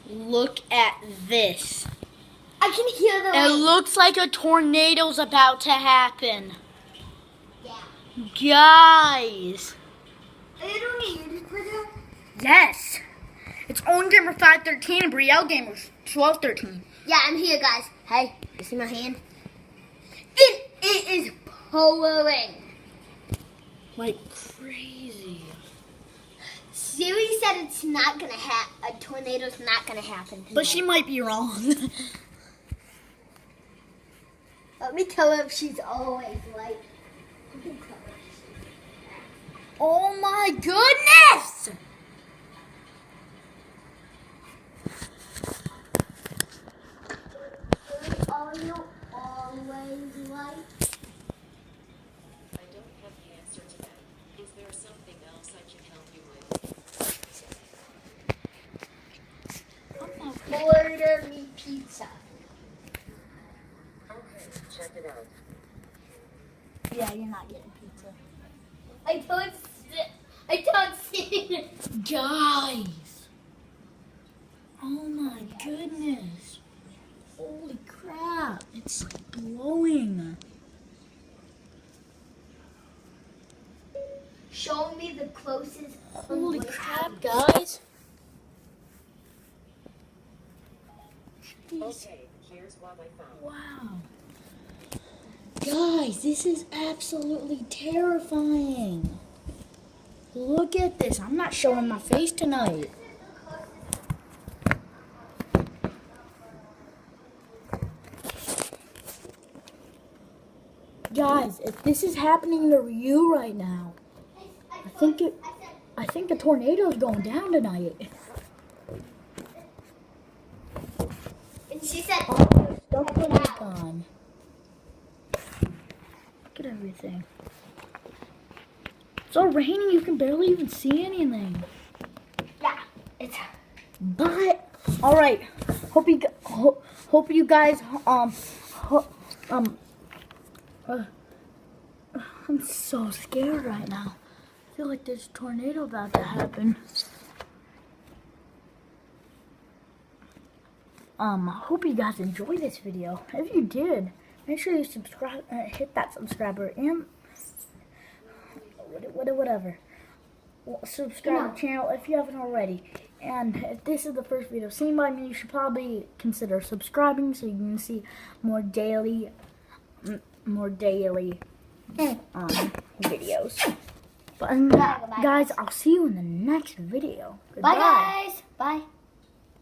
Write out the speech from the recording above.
Look at this. I can hear the It rain. looks like a tornado's about to happen. Yeah. Guys. Are you doing a YouTube video? Yes. It's Owen Gamer 513 and Brielle Gamer 1213. Yeah, I'm here, guys. Hey, you see my hand? It is pouring. Like crazy. Siri said it's not gonna a tornado's not gonna happen tonight. But she might be wrong. Let me tell her if she's always right. Oh my goodness! Are you always right? I don't have the answer to that. Is there something else I can help you with? Order me pizza. Okay, check it out. Yeah, you're not getting pizza. I don't see it. Guys! Oh my goodness. Holy crap. It's like blowing. Show me the closest. Holy crap, guys. Jeez. Okay, here's what I found. Wow. Guys, this is absolutely terrifying. Look at this. I'm not showing my face tonight. Guys, if this is happening to you right now, I think a tornado is going down tonight. And she said, Oh, stuff the mic on. Look at everything. It's all raining. You can barely even see anything. yeah, it's. But all right. Hope you guys I'm so scared right now. I feel like there's a tornado about to happen. I hope you guys enjoyed this video. If you did, make sure you subscribe, hit that subscriber and whatever. Subscribe to the channel if you haven't already. And if this is the first video seen by me, you should probably consider subscribing so you can see more daily videos. But guys, I'll see you in the next video. Goodbye. Bye, guys. Bye.